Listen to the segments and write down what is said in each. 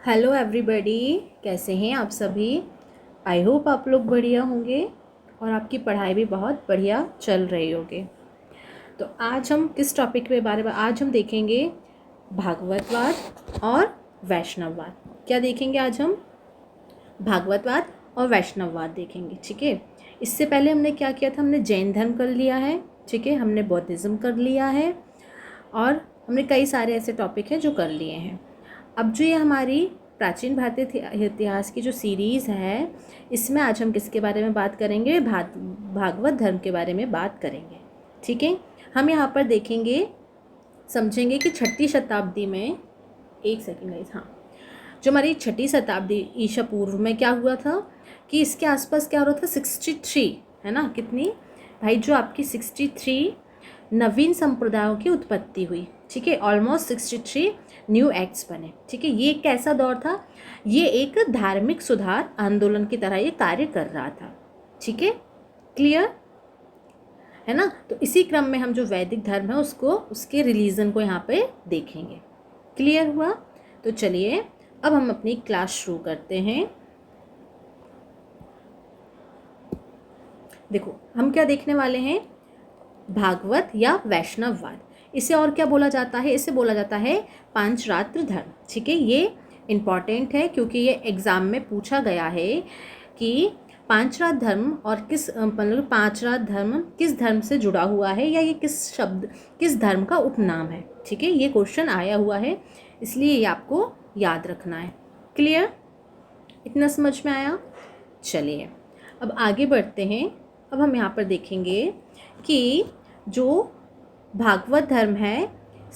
Hello everybody, कैसे हैं आप सभी। आई होप आप लोग बढ़िया होंगे और आपकी पढ़ाई भी बहुत बढ़िया चल रही होगी। तो आज हम किस टॉपिक के बारे में आज हम देखेंगे भागवतवाद और वैष्णववाद। क्या देखेंगे आज हम? भागवतवाद और वैष्णववाद देखेंगे। ठीक है, इससे पहले हमने क्या किया था? हमने जैन धर्म कर लिया है, ठीक है, हमने बौद्धिज़्म कर लिया है और हमने कई सारे ऐसे टॉपिक हैं जो कर लिए हैं। अब जो ये हमारी प्राचीन भारतीय इतिहास की जो सीरीज़ है, इसमें आज हम किसके बारे में बात करेंगे? भागवत धर्म के बारे में बात करेंगे। ठीक है, हम यहाँ पर देखेंगे, समझेंगे कि छठी शताब्दी में, एक सेकेंड गाइस, हाँ, जो हमारी छठी शताब्दी ईसा पूर्व में क्या हुआ था कि इसके आसपास क्या हो रहा था? 63, है ना, कितनी भाई, जो आपकी 63 नवीन संप्रदायों की उत्पत्ति हुई। ठीक है, ऑलमोस्ट 63 न्यू एक्ट्स बने। ठीक है, ये कैसा दौर था? ये एक धार्मिक सुधार आंदोलन की तरह ये कार्य कर रहा था। ठीक है, क्लियर है ना। तो इसी क्रम में हम जो वैदिक धर्म है उसको, उसके रिलीजन को यहाँ पे देखेंगे। क्लियर हुआ? तो चलिए अब हम अपनी क्लास शुरू करते हैं। देखो हम क्या देखने वाले हैं? भागवत या वैष्णववाद। इसे और क्या बोला जाता है? इसे बोला जाता है पांचरात्र धर्म। ठीक है, ये इम्पॉर्टेंट है क्योंकि ये एग्ज़ाम में पूछा गया है कि पांचरात्र धर्म और किस मतलब पांचरात्र धर्म किस धर्म से जुड़ा हुआ है, या ये किस धर्म का उपनाम है। ठीक है, ये क्वेश्चन आया हुआ है, इसलिए ये आपको याद रखना है। क्लियर? इतना समझ में आया? चलिए अब आगे बढ़ते हैं। अब हम यहाँ पर देखेंगे कि जो भागवत धर्म है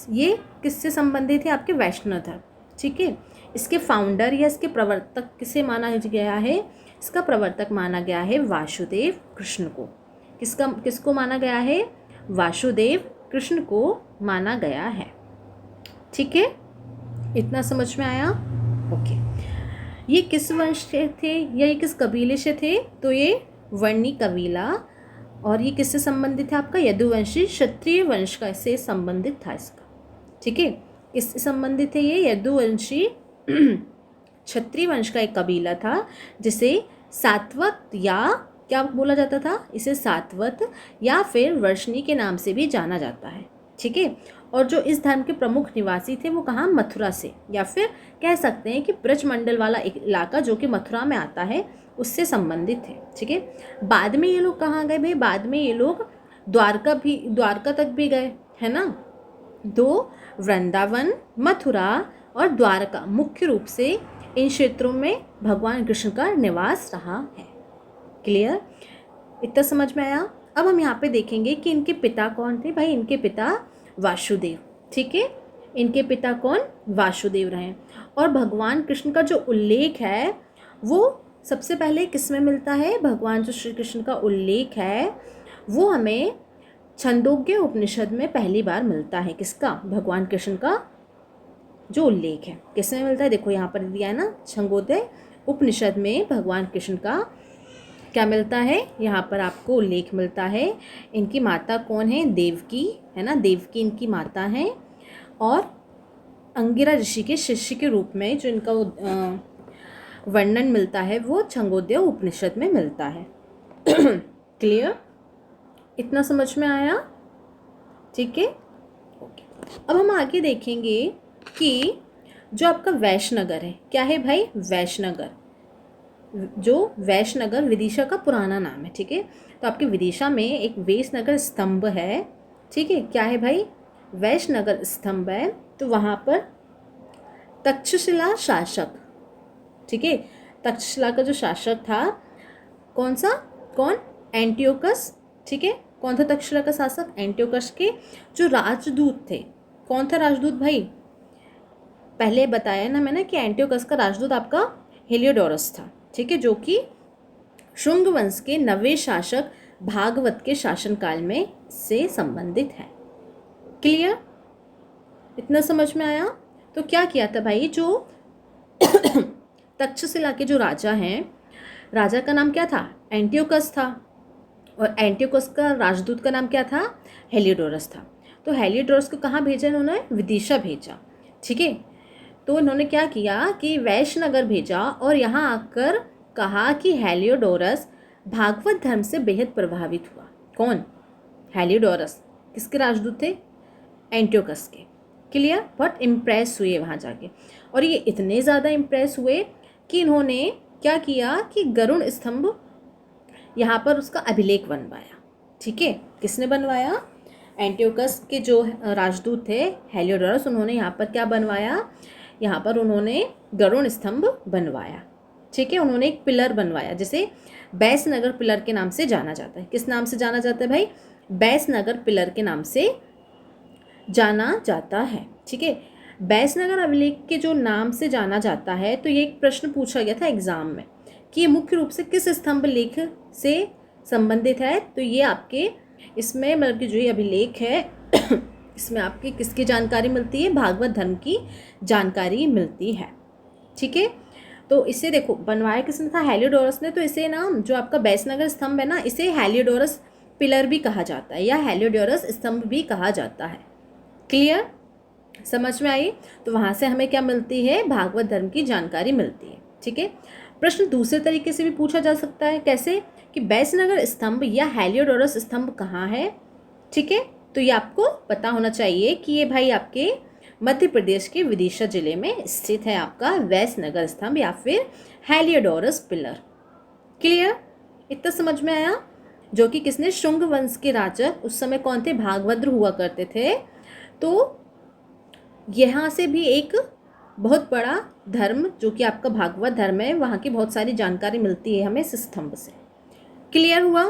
ये किससे संबंधित है? आपके वैष्णव धर्म। ठीक है, इसके फाउंडर या इसके प्रवर्तक किसे माना गया है? इसका प्रवर्तक माना गया है वासुदेव कृष्ण को। किसको माना गया है? वासुदेव कृष्ण को माना गया है। ठीक है, इतना समझ में आया? ओके, ये किस वंश से थे या ये किस कबीले से थे? तो ये वर्णी कबीला, और ये किससे संबंधित है? आपका यदुवंशी क्षत्रिय वंश का से संबंधित था इसका। ठीक है, किससे संबंधित है ये? यदुवंशी क्षत्रिय वंश का एक कबीला था जिसे सातवत या क्या बोला जाता था? इसे सातवत या फिर वर्षणी के नाम से भी जाना जाता है। ठीक है, और जो इस धर्म के प्रमुख निवासी थे वो कहाँ? मथुरा से, या फिर कह सकते हैं कि ब्रजमंडल वाला एक इलाका जो कि मथुरा में आता है उससे संबंधित थे। ठीक है, बाद में ये लोग कहाँ गए भाई? बाद में ये लोग द्वारका तक भी गए, है ना। दो, वृंदावन, मथुरा और द्वारका मुख्य रूप से इन क्षेत्रों में भगवान कृष्ण का निवास रहा है। क्लियर? इतना समझ में आया? अब हम यहाँ पे देखेंगे कि इनके पिता कौन थे भाई। इनके पिता वासुदेव। ठीक है, इनके पिता कौन? वासुदेव रहे। और भगवान कृष्ण का जो उल्लेख है वो सबसे पहले किस में मिलता है? भगवान जो श्री कृष्ण का उल्लेख है वो हमें छंदोग्य उपनिषद में पहली बार मिलता है। किसका? भगवान कृष्ण का जो उल्लेख है किस में मिलता है? देखो यहाँ पर दिया है ना, छंदोग्य उपनिषद में भगवान कृष्ण का क्या मिलता है? यहाँ पर आपको उल्लेख मिलता है। इनकी माता कौन है? देवकी, है ना, देवकी इनकी माता है। और अंगिरा ऋषि के शिष्य के रूप में जो इनका वर्णन मिलता है वो छंदोग्य उपनिषद में मिलता है। क्लियर? इतना समझ में आया? ठीक है, ओके। अब हम आगे देखेंगे कि जो आपका वैशनगर है, क्या है भाई? वैशनगर। जो वैशनगर विदिशा का पुराना नाम है। ठीक है, तो आपके विदिशा में एक वैशनगर स्तंभ है। ठीक है, क्या है भाई? वैशनगर स्तंभ है। तो वहाँ पर तक्षशिला शासक, ठीक है, तक्षशिला का जो शासक था कौन सा? कौन? एंटियोकस। ठीक है, कौन था तक्षशिला का शासक? एंटियोकस के जो राजदूत थे। कौन था राजदूत भाई? पहले बताया ना मैंने कि एंटियोकस का राजदूत आपका हेलियोडोरस था। ठीक है, जो कि शुंग वंश के नवे शासक भागवत के शासनकाल में से संबंधित है। क्लियर? इतना समझ में आया? तो क्या किया था भाई? जो तक्षशिला के जो राजा हैं, राजा का नाम क्या था? एंटियोकस था। और एंटियोकस का राजदूत का नाम क्या था? हेलियोडोरस था। तो हेलियोडोरस को कहाँ भेजा इन्होंने? विदिशा भेजा। ठीक है, तो इन्होंने क्या किया कि वैश्यनगर भेजा और यहाँ आकर कहा कि हेलियोडोरस भागवत धर्म से बेहद प्रभावित हुआ। कौन? हेलियोडोरस किसके राजदूत थे? एंटियोकस के। क्लियर? बहुत इम्प्रेस हुए वहाँ जाके, और ये इतने ज़्यादा इम्प्रेस हुए कि इन्होंने क्या किया कि गरुड़ स्तंभ यहाँ पर उसका अभिलेख बनवाया। ठीक है, किसने बनवाया? एंटियोकस के जो राजदूत थे हेलियोडोरस, उन्होंने यहाँ पर क्या बनवाया? यहाँ पर उन्होंने गरुड़ स्तंभ बनवाया। ठीक है, उन्होंने एक पिलर बनवाया जिसे बैसनगर पिलर के नाम से जाना जाता है। किस नाम से जाना जाता है भाई? बैसनगर पिलर के नाम से जाना जाता है। ठीक है, बैसनगर अभिलेख के जो नाम से जाना जाता है, तो ये एक प्रश्न पूछा गया था एग्जाम में कि ये मुख्य रूप से किस स्तंभ लेख से संबंधित है। तो ये आपके इसमें मतलब कि जो ये अभिलेख है इसमें आपकी किसकी जानकारी मिलती है? भागवत धर्म की जानकारी मिलती है। ठीक है, तो इसे देखो बनवाया किसने था? हेलियोडोरस ने। तो इसे ना जो आपका बैसनगर स्तंभ है ना, इसे हेलियोडोरस पिलर भी कहा जाता है या हेलियोडोरस स्तंभ भी कहा जाता है। क्लियर? समझ में आई? तो वहाँ से हमें क्या मिलती है? भागवत धर्म की जानकारी मिलती है। ठीक है, प्रश्न दूसरे तरीके से भी पूछा जा सकता है। कैसे? कि बैसनगर स्तंभ या हेलियोडोरस स्तंभ कहाँ है? ठीक है, तो ये आपको पता होना चाहिए कि ये भाई आपके मध्य प्रदेश के विदिशा जिले में स्थित है आपका बैसनगर स्तंभ या फिर हेलियोडोरस पिलर। क्लियर? इतना समझ में आया? जो कि किसने? शुंग वंश के राजा उस समय कौन थे? भागवद्र हुआ करते थे। तो यहाँ से भी एक बहुत बड़ा धर्म जो कि आपका भागवत धर्म है, वहाँ की बहुत सारी जानकारी मिलती है हमें इस स्तंभ से। क्लियर हुआ?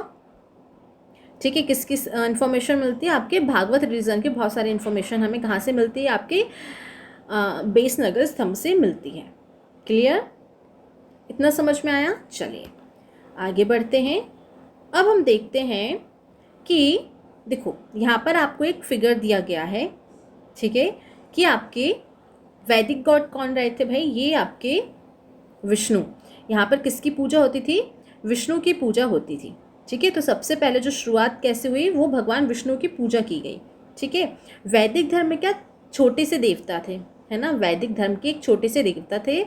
ठीक है, किस किस इन्फॉर्मेशन मिलती है? आपके भागवत रिलीजन की बहुत सारी इन्फॉर्मेशन हमें कहाँ से मिलती है? आपके बैसनगर स्तंभ से मिलती है। क्लियर? इतना समझ में आया? चलिए आगे बढ़ते हैं। अब हम देखते हैं कि देखो यहाँ पर आपको एक फिगर दिया गया है। ठीक है, कि आपके वैदिक गॉड कौन रहे थे भाई? ये आपके विष्णु। यहाँ पर किसकी पूजा होती थी? विष्णु की पूजा होती थी। ठीक है, तो सबसे पहले जो शुरुआत कैसे हुई? वो भगवान विष्णु की पूजा की गई। ठीक है, वैदिक धर्म में क्या छोटे से देवता थे, है ना? वैदिक धर्म के एक छोटे से देवता थे।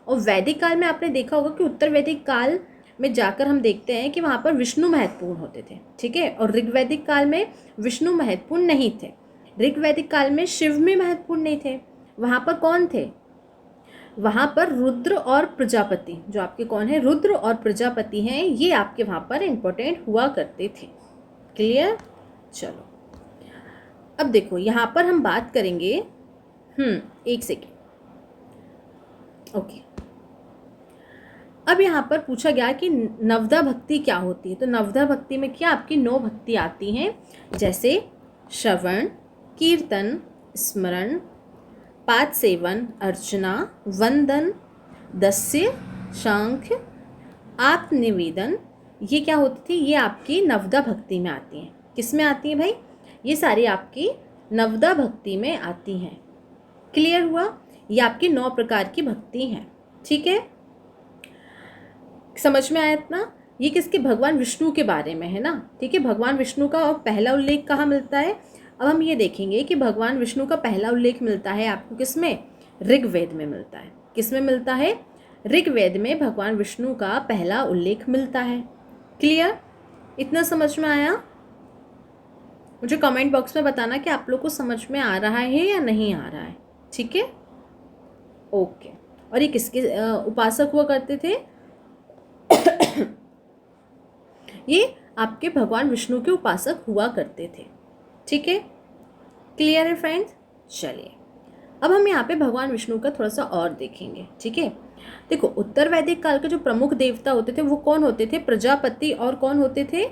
और वैदिक काल में आपने देखा होगा कि उत्तर वैदिक काल में जाकर हम देखते हैं कि वहाँ पर विष्णु महत्वपूर्ण होते थे। ठीक है, और ऋग्वैदिक काल में विष्णु महत्वपूर्ण नहीं थे। ऋग्वैदिक काल में शिव भी महत्वपूर्ण नहीं थे। वहाँ पर कौन थे? वहाँ पर रुद्र और प्रजापति, जो आपके कौन है? रुद्र और प्रजापति हैं, ये आपके वहाँ पर इम्पोर्टेंट हुआ करते थे। क्लियर? चलो अब देखो यहाँ पर हम बात करेंगे। एक सेकेंड। ओके, अब यहाँ पर पूछा गया कि नवदा भक्ति क्या होती है। तो नवदा भक्ति में क्या आपकी 9 भक्ति आती हैं, जैसे श्रवण, कीर्तन, स्मरण, पाद सेवन, अर्चना, वंदन, दस्य, शंख, आत्मनिवेदन। ये क्या होती थी? ये आपकी नवदा भक्ति में आती हैं। किस में आती हैं भाई? ये सारी आपकी नवदा भक्ति में आती हैं। क्लियर हुआ? ये आपकी 9 प्रकार की भक्ति हैं। ठीक है, समझ में आया इतना? ये किसके? भगवान विष्णु के बारे में है ना। ठीक है, भगवान विष्णु का पहला उल्लेख कहाँ मिलता है? अब हम ये देखेंगे कि भगवान विष्णु का पहला उल्लेख मिलता है आपको किस में? ऋग्वेद में मिलता है। किस में मिलता है? ऋग्वेद में भगवान विष्णु का पहला उल्लेख मिलता है। क्लियर? इतना समझ में आया? मुझे कमेंट बॉक्स में बताना कि आप लोग को समझ में आ रहा है या नहीं आ रहा है। ठीक है, ओके। और ये किसके उपासक हुआ करते थे? ये आपके भगवान विष्णु के उपासक हुआ करते थे। ठीक है, क्लियर है फ्रेंड्स? चलिए अब हम यहाँ पे भगवान विष्णु का थोड़ा सा और देखेंगे। ठीक है, देखो उत्तर वैदिक काल के जो प्रमुख देवता होते थे वो कौन होते थे? प्रजापति और कौन होते थे?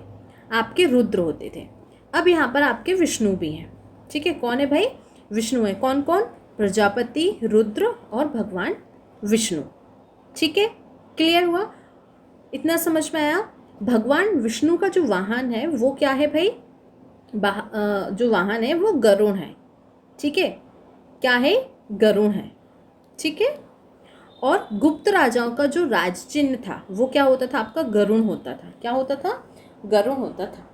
आपके रुद्र होते थे। अब यहाँ पर आपके विष्णु भी हैं। ठीक है, कौन है भाई? विष्णु है। कौन कौन? प्रजापति, रुद्र और भगवान विष्णु। ठीक है, क्लियर हुआ? इतना समझ में आया? भगवान विष्णु का जो वाहन है वो क्या है भाई? जो वाहन है वो गरुड़ है। ठीक है, क्या है? गरुड़ है। ठीक है, और गुप्त राजाओं का जो राज चिन्ह था वो क्या होता था? आपका गरुड़ होता था। क्या होता था? गरुड़ होता था।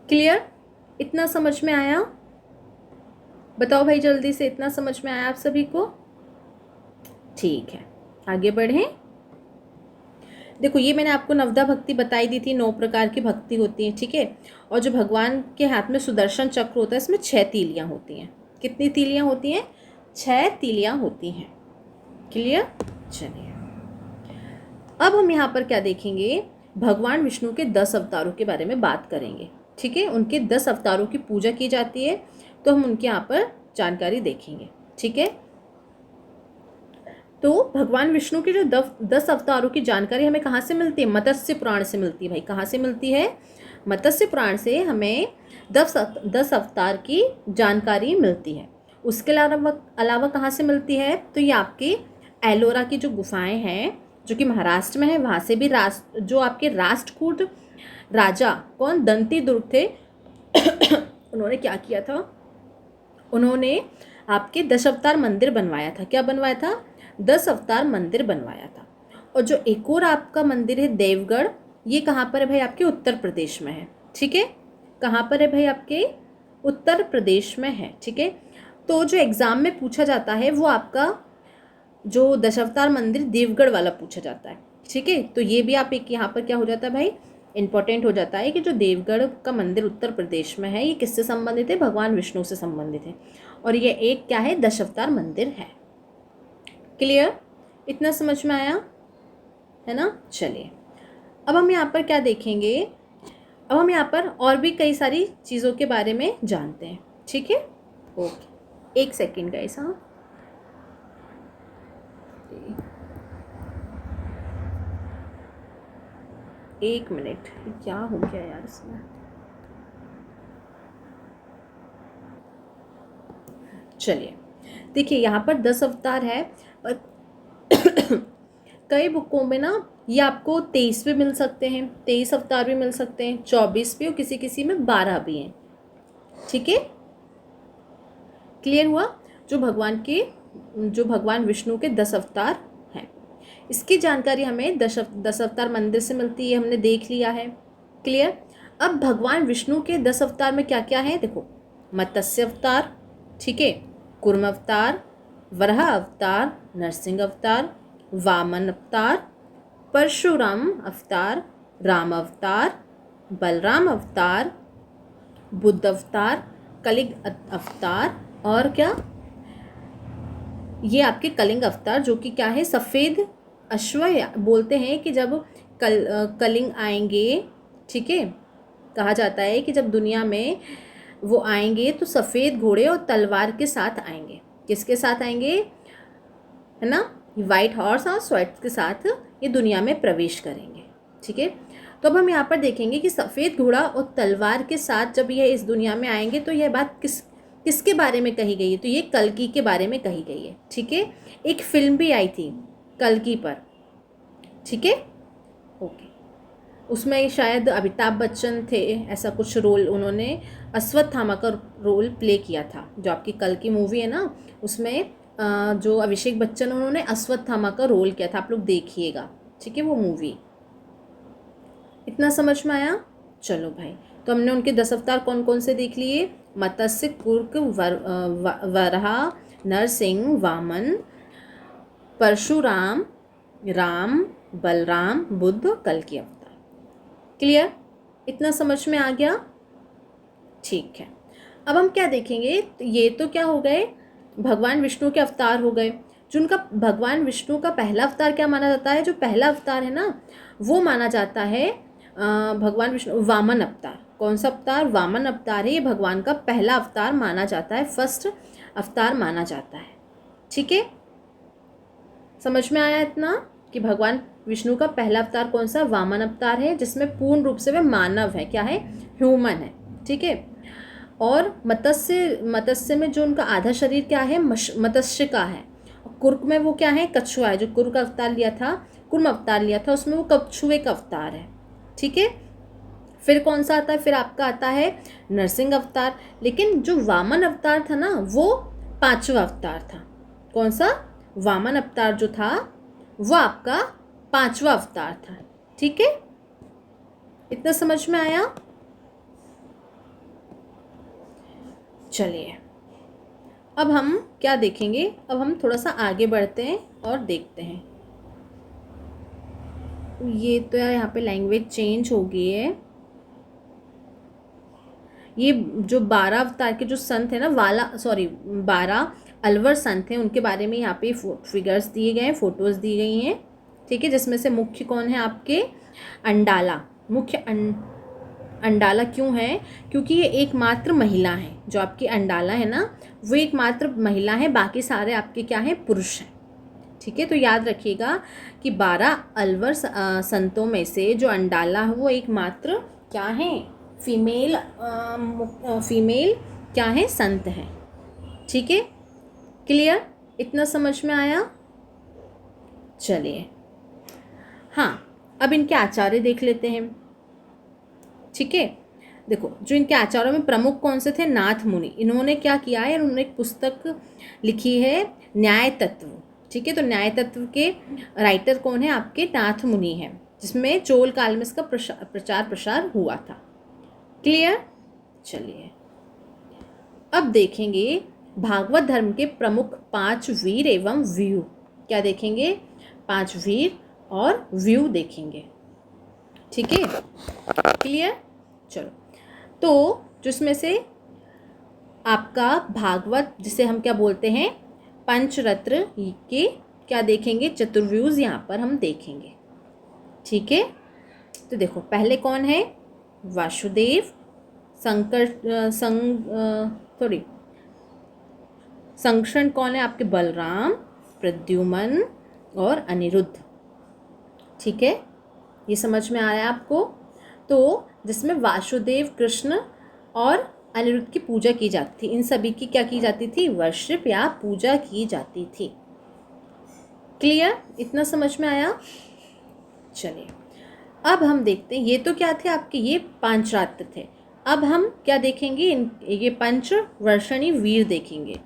क्लियर? इतना समझ में आया? बताओ भाई जल्दी से, इतना समझ में आया आप सभी को? ठीक है, आगे बढ़ें। देखो ये मैंने आपको नवदा भक्ति बताई दी थी, 9 प्रकार की भक्ति होती है, ठीक है। और जो भगवान के हाथ में सुदर्शन चक्र होता है इसमें 6 तीलियां होती हैं। कितनी तीलियां होती हैं? 6 तीलियां होती हैं। क्लियर? चलिए अब हम यहाँ पर क्या देखेंगे, भगवान विष्णु के 10 अवतारों के बारे में बात करेंगे, ठीक है। उनके 10 अवतारों की पूजा की जाती है, तो हम उनके यहाँ पर जानकारी देखेंगे, ठीक है। तो भगवान विष्णु के जो 10 अवतारों की जानकारी हमें कहाँ से मिलती है? मत्स्य पुराण से मिलती है भाई। कहाँ से मिलती है? मत्स्य पुराण से हमें 10 अवतार की जानकारी मिलती है। उसके अलावा कहाँ से मिलती है? तो ये आपके एलोरा की जो गुफाएं हैं जो कि महाराष्ट्र में है, वहाँ से भी जो आपके राष्ट्रकूट राजा कौन, दंती दुर्ग थे उन्होंने क्या किया था? उन्होंने आपके 10 अवतार मंदिर बनवाया था। क्या बनवाया था? 10 अवतार मंदिर बनवाया था। और जो एक और आपका मंदिर है देवगढ़, ये कहाँ पर है भाई? आपके उत्तर प्रदेश में है, ठीक है। कहाँ पर है भाई? आपके उत्तर प्रदेश में है, ठीक है। तो जो एग्ज़ाम में पूछा जाता है वो आपका जो दशावतार मंदिर देवगढ़ वाला पूछा जाता है, ठीक है। तो ये भी आप एक यहाँ पर क्या हो जाता है भाई? इम्पोर्टेंट हो जाता है कि जो देवगढ़ का मंदिर उत्तर प्रदेश में है ये किससे संबंधित है? भगवान विष्णु से संबंधित है। और ये एक क्या है? दशावतार मंदिर है। क्लियर? इतना समझ में आया है ना? चलिए अब हम यहाँ पर क्या देखेंगे, अब हम यहाँ पर और भी कई सारी चीज़ों के बारे में जानते हैं, ठीक है। Okay, 1 second guys. हाँ, 1 मिनट, क्या हो गया यार इसमें? चलिए देखिए यहाँ पर 10 अवतार है, पर कई बुकों में ना ये आपको 23 भी मिल सकते हैं, 23 अवतार भी मिल सकते हैं, 24 भी, और किसी किसी में 12 भी हैं, ठीक है। क्लियर हुआ? जो भगवान विष्णु के 10 अवतार हैं, इसकी जानकारी हमें 10 अवतार मंदिर से मिलती है, हमने देख लिया है। क्लियर? अब भगवान विष्णु के 10 अवतार में क्या क्या है? देखो, मत्स्य अवतार, ठीक है, कूर्म अवतार, वराह अवतार, नरसिंह अवतार, वामन अवतार, परशुराम अवतार, राम अवतार, बलराम अवतार, बुद्ध अवतार, कलिंग अवतार, और क्या, ये आपके कलिंग अवतार, जो कि क्या है? सफ़ेद अश्व, बोलते हैं कि जब कलिंग आएंगे, ठीक है, कहा जाता है कि जब दुनिया में वो आएंगे तो सफ़ेद घोड़े और तलवार के साथ आएंगे। किसके साथ आएंगे? है ना, वाइट हॉर्स और स्वैट के साथ ये दुनिया में प्रवेश करेंगे, ठीक है। तो अब हम यहाँ पर देखेंगे कि सफ़ेद घोड़ा और तलवार के साथ जब यह इस दुनिया में आएंगे तो यह बात किसके बारे में कही गई है? तो ये कल्कि के बारे में कही गई है, ठीक है। एक फिल्म भी आई थी कल्कि पर, ठीक है। ओके, उसमें शायद अमिताभ बच्चन थे, ऐसा कुछ रोल, उन्होंने अश्वत्थामा का रोल प्ले किया था। जो आपकी कल्कि मूवी है ना, उसमें जो अभिषेक बच्चन, उन्होंने अश्वत्थामा का रोल किया था। आप लोग देखिएगा, ठीक है, वो मूवी। इतना समझ में आया? चलो भाई, तो हमने उनके 10 अवतार कौन कौन से देख लिए? मत्स्य, कूर्म, वराह, नरसिंह, वामन, परशुराम, राम, बलराम, बुद्ध, कल्कि अवतार। क्लियर? इतना समझ में आ गया? ठीक है। अब हम क्या देखेंगे, तो ये तो क्या हो गए? भगवान विष्णु के अवतार हो गए। जो उनका भगवान विष्णु का पहला अवतार क्या माना जाता है? जो पहला अवतार है ना, वो माना जाता है भगवान विष्णु वामन अवतार। कौन सा अवतार? वामन अवतार है, ये भगवान का पहला अवतार माना जाता है, फर्स्ट अवतार माना जाता है, ठीक है। समझ में आया इतना कि भगवान विष्णु का पहला अवतार कौन सा? वामन अवतार है, जिसमें पूर्ण रूप से वह मानव है, क्या है? ह्यूमन है, ठीक है। और मत्स्य में जो उनका आधा शरीर क्या है? मत्स्य का है। कुर्क में वो क्या है? कछुआ है। जो कुर्क अवतार लिया था, कूर्म अवतार लिया था, उसमें वो कछुए का अवतार है, ठीक है। फिर कौन सा आता है? फिर आपका आता है नरसिंह अवतार। लेकिन जो वामन अवतार था ना, वो 5वां अवतार था। कौन सा? वामन अवतार जो था वो आपका 5वां अवतार था, ठीक है। इतना समझ में आया? चलिए अब हम क्या देखेंगे, अब हम थोड़ा सा आगे बढ़ते हैं और देखते हैं। ये तो यार यहाँ पे लैंग्वेज चेंज हो गई है। ये जो 12 अवतार के जो संत है ना, 12 अलवर संत हैं, उनके बारे में यहाँ पे फिगर्स दिए गए हैं, फोटोज़ दी गई हैं। ठीक है, जिसमें से मुख्य कौन है आपके? अंडाला। मुख्य अंडाला क्यों है? क्योंकि ये एकमात्र महिला है। जो आपकी अंडाला है ना, वो एकमात्र महिला है, बाकी सारे आपके क्या हैं? पुरुष हैं। ठीक है, तो याद रखिएगा कि 12 अलवर संतों में से जो अंडाला है वो एकमात्र क्या है? फीमेल क्या है? संत है। ठीक है, क्लियर? इतना समझ में आया? चलिए, हाँ, अब इनके आचार्य देख लेते हैं। ठीक है, देखो, जो इनके आचार्यों में प्रमुख कौन से थे? नाथ मुनि। इन्होंने क्या किया है? उन्होंने एक पुस्तक लिखी है, न्याय तत्व। ठीक है, तो न्याय तत्व के राइटर कौन है? आपके नाथ मुनि हैं, जिसमें चोल काल में इसका प्रचार प्रसार हुआ था। क्लियर? चलिए, अब देखेंगे भागवत धर्म के प्रमुख 5 वीर एवं व्यू। क्या देखेंगे? 5 वीर और व्यू देखेंगे। ठीक है, क्लियर? चलो, तो जिसमें से आपका भागवत, जिसे हम क्या बोलते हैं? पंचरत्न के क्या देखेंगे? चतुर्व्यूज यहाँ पर हम देखेंगे। ठीक है, तो देखो, पहले कौन है? वासुदेव। संकर्षण कौन है आपके? बलराम, प्रद्युम्न और अनिरुद्ध। ठीक है, ये समझ में आ रहा है आपको? तो जिसमें वासुदेव, कृष्ण और अनिरुद्ध की पूजा की जाती थी। इन सभी की क्या की जाती थी? वर्शिप या पूजा की जाती थी। क्लियर? इतना समझ में आया? चलिए, अब हम देखते हैं, ये तो क्या थे आपके? ये पांचरात्र थे। अब हम क्या देखेंगे? ये पंचवर्षणी वीर देखेंगे।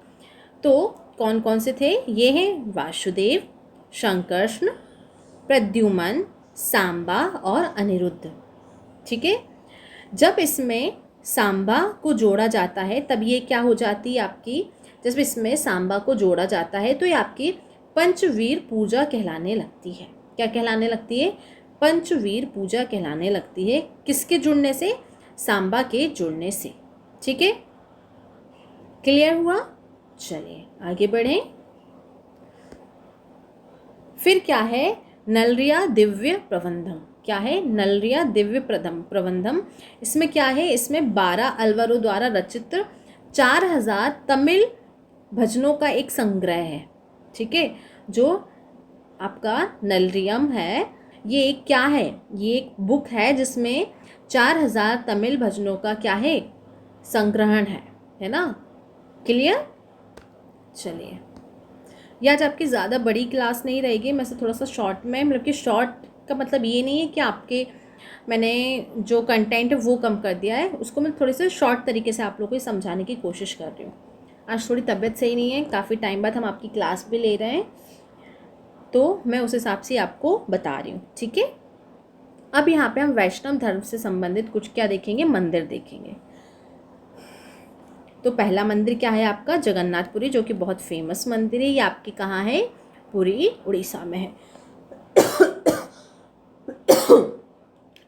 तो कौन कौन से थे? ये हैं वासुदेव, संकर्षण, प्रद्युम्न, सांबा और अनिरुद्ध। ठीक है, जब इसमें सांबा को जोड़ा जाता है तब ये क्या हो जाती है आपकी? जब इसमें सांबा को जोड़ा जाता है तो ये आपकी पंचवीर पूजा कहलाने लगती है। क्या कहलाने लगती है? पंचवीर पूजा कहलाने लगती है। किसके जुड़ने से? सांबा के जुड़ने से। ठीक है, क्लियर हुआ? चलिए आगे बढ़ें। फिर क्या है? नलरिया दिव्य प्रबंधम। क्या है? नलरिया दिव्य प्रबंधम। इसमें क्या है? इसमें 12 अलवरों द्वारा रचित 4000 तमिल भजनों का एक संग्रह है। ठीक है, जो आपका नलरियम है, ये एक क्या है? ये एक बुक है जिसमें 4000 तमिल भजनों का क्या है? संग्रहण है ना? क्लियर? चलिए, ये आज आपकी ज़्यादा बड़ी क्लास नहीं रहेगी, मैं से थोड़ा सा शॉर्ट में, मतलब कि शॉर्ट का मतलब ये नहीं है कि आपके मैंने जो कंटेंट है वो कम कर दिया है, उसको मैं थोड़े से शॉर्ट तरीके से आप लोगों को समझाने की कोशिश कर रही हूँ। आज थोड़ी तबीयत सही नहीं है, काफ़ी टाइम बाद हम आपकी क्लास भी ले रहे हैं, तो मैं उस हिसाब से आपको बता रही हूँ। ठीक है, अब यहाँ पे हम वैष्णव धर्म से संबंधित कुछ क्या देखेंगे? मंदिर देखेंगे। तो पहला मंदिर क्या है आपका? जगन्नाथपुरी, जो कि बहुत फेमस मंदिर है। ये आपकी कहाँ है? पुरी, उड़ीसा में है।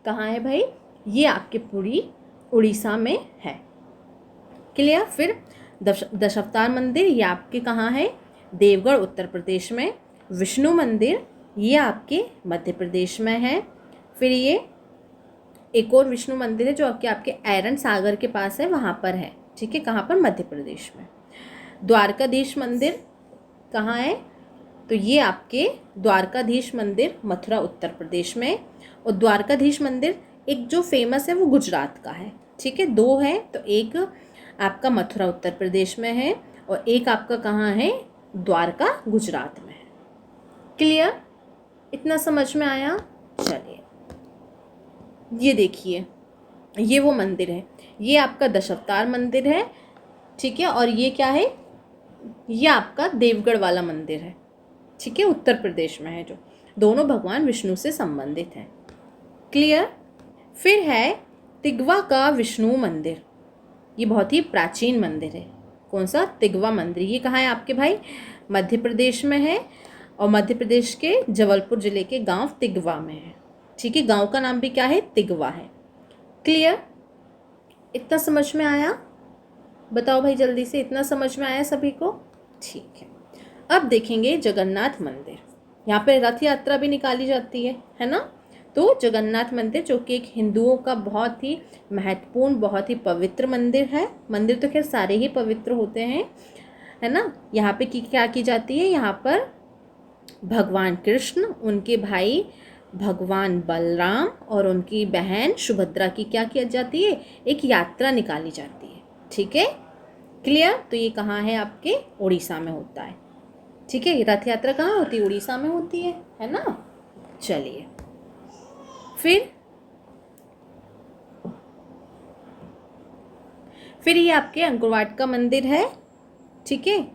कहाँ है भाई? ये आपके पुरी, उड़ीसा में है। क्लियर? फिर दशावतार मंदिर, ये आपके कहाँ है? देवगढ़, उत्तर प्रदेश में। विष्णु मंदिर, ये आपके मध्य प्रदेश में है। फिर ये एक और विष्णु मंदिर है जो आपके एरन सागर के पास है, वहाँ पर है। ठीक है, कहाँ पर? मध्य प्रदेश में। द्वारकाधीश मंदिर कहाँ है? तो ये आपके द्वारकाधीश मंदिर मथुरा, उत्तर प्रदेश में। और द्वारकाधीश मंदिर एक जो फेमस है वो गुजरात का है। ठीक है, 2 है, तो एक आपका मथुरा उत्तर प्रदेश में है और एक आपका कहाँ है? द्वारका, गुजरात में है। क्लियर? इतना समझ में आया? चलिए, ये देखिए, ये वो मंदिर है, ये आपका दशावतार मंदिर है। ठीक है, और ये क्या है? ये आपका देवगढ़ वाला मंदिर है। ठीक है, उत्तर प्रदेश में है, जो दोनों भगवान विष्णु से संबंधित हैं। क्लियर? फिर है तिगवा का विष्णु मंदिर, ये बहुत ही प्राचीन मंदिर है। कौन सा? तिगवा मंदिर। ये कहाँ है आपके भाई? मध्य प्रदेश में है। और मध्य प्रदेश के जबलपुर ज़िले के गांव तिगवा में है। ठीक है, गांव का नाम भी क्या है, तिगवा है। क्लियर, इतना समझ में आया? बताओ भाई जल्दी से, इतना समझ में आया सभी को? ठीक है। अब देखेंगे जगन्नाथ मंदिर। यहाँ पे रथ यात्रा भी निकाली जाती है ना। तो जगन्नाथ मंदिर जो कि एक हिंदुओं का बहुत ही महत्वपूर्ण, बहुत ही पवित्र मंदिर है। मंदिर तो खैर सारे ही पवित्र होते हैं, है ना। यहाँ पे क्या की जाती है, यहाँ पर भगवान कृष्ण, उनके भाई भगवान बलराम और उनकी बहन सुभद्रा की क्या की जाती है, एक यात्रा निकाली जाती है। ठीक है, क्लियर। तो ये कहाँ है, आपके उड़ीसा में होता है। ठीक है, रथ यात्रा कहाँ होती है, उड़ीसा में होती है ना। चलिए फिर ये आपके अंकोरवाट का मंदिर है। ठीक है,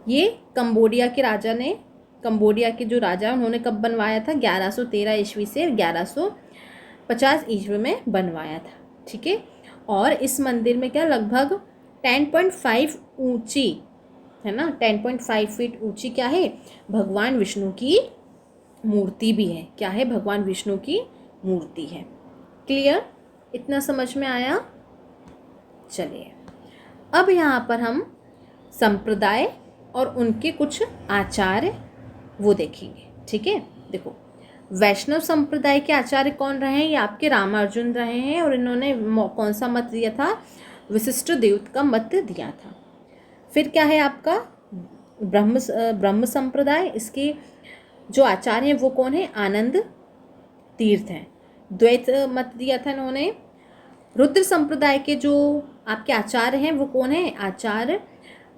ये कंबोडिया के राजा ने, कंबोडिया के जो राजा उन्होंने कब बनवाया था, 1113 ईस्वी से 1150 ईस्वी में बनवाया था। ठीक है, और इस मंदिर में क्या लगभग 10.5 ऊंची, है ना, 10.5 फीट ऊंची क्या है, भगवान विष्णु की मूर्ति भी है। क्या है, भगवान विष्णु की मूर्ति है। क्लियर, इतना समझ में आया? चलिए अब यहाँ पर हम संप्रदाय और उनके कुछ आचार्य वो देखेंगे। ठीक है, देखो वैष्णव संप्रदाय के आचार्य कौन रहे हैं, ये आपके रामार्जुन रहे हैं, और इन्होंने कौन सा मत दिया था, वशिष्ठ देव का मत दिया था। फिर क्या है आपका ब्रह्म संप्रदाय, इसके जो आचार्य हैं वो कौन है, आनंद तीर्थ हैं। द्वैत मत दिया था इन्होंने। रुद्र संप्रदाय के जो आपके आचार्य हैं वो कौन है, आचार्य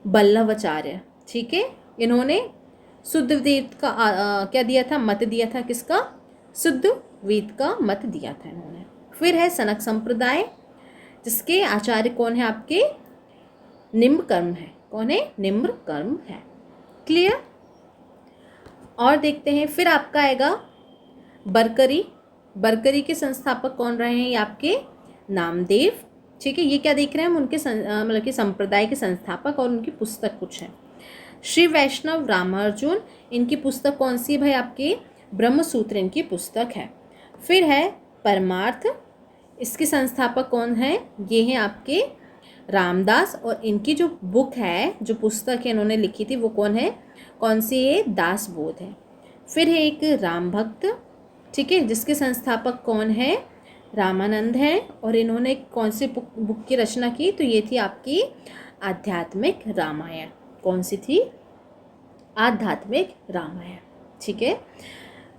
बल्लभाचार्य। ठीक है, इन्होंने शुद्ध वेद का क्या दिया था, मत दिया था, किसका, शुद्ध वेद का मत दिया था इन्होंने। फिर है सनक संप्रदाय, जिसके आचार्य कौन है, आपके निम्ब कर्म है। कौन है, निम्ब कर्म है। क्लियर, और देखते हैं। फिर आपका आएगा बरकरी। बरकरी के संस्थापक कौन रहे हैं, ये आपके नामदेव। ठीक है, ये क्या देख रहे हैं हम, उनके मतलब कि संप्रदाय के संस्थापक, और उनकी पुस्तक कुछ है। श्री वैष्णव रामार्जुन, इनकी पुस्तक कौन सी है भाई, आपके ब्रह्मसूत्र इनकी पुस्तक है। फिर है परमार्थ, इसके संस्थापक कौन है, ये हैं आपके रामदास, और इनकी जो बुक है, जो पुस्तक है इन्होंने लिखी थी वो कौन है, कौन सी है, दास बोध है। फिर है एक राम भक्त, ठीक है, जिसके संस्थापक कौन है, रामानंद हैं, और इन्होंने कौन सी बुक की रचना की, तो ये थी आपकी आध्यात्मिक रामायण। कौन सी थी, आध्यात्मिक रामायण। ठीक है,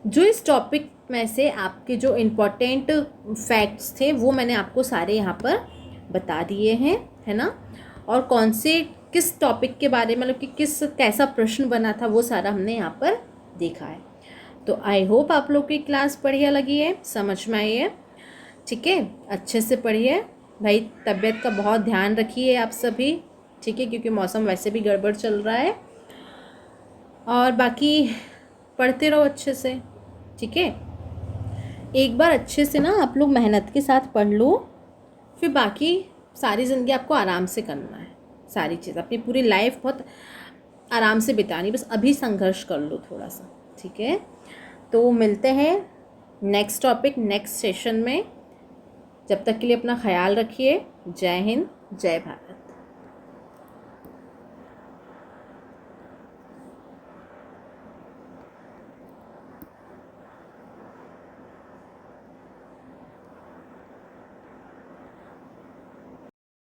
जो इस टॉपिक में से आपके जो इम्पोर्टेंट फैक्ट्स थे वो मैंने आपको सारे यहाँ पर बता दिए हैं, है ना। और कौन से किस टॉपिक के बारे में, मतलब कि कैसा प्रश्न बना था, वो सारा हमने यहाँ पर देखा है। तो आई होप आप लोग की क्लास बढ़िया लगी है, समझ में आई है। ठीक है, अच्छे से पढ़िए भाई, तबीयत का बहुत ध्यान रखिए आप सभी। ठीक है, क्योंकि मौसम वैसे भी गड़बड़ चल रहा है, और बाकी पढ़ते रहो अच्छे से। ठीक है, एक बार अच्छे से ना आप लोग मेहनत के साथ पढ़ लो, फिर बाकी सारी ज़िंदगी आपको आराम से करना है। सारी चीज़ अपनी पूरी लाइफ बहुत आराम से बितानी, बस अभी संघर्ष कर लो थोड़ा सा। ठीक है, तो मिलते हैं नेक्स्ट टॉपिक नेक्स्ट सेशन में। जब तक के लिए अपना ख्याल रखिए। जय हिंद, जय भारत।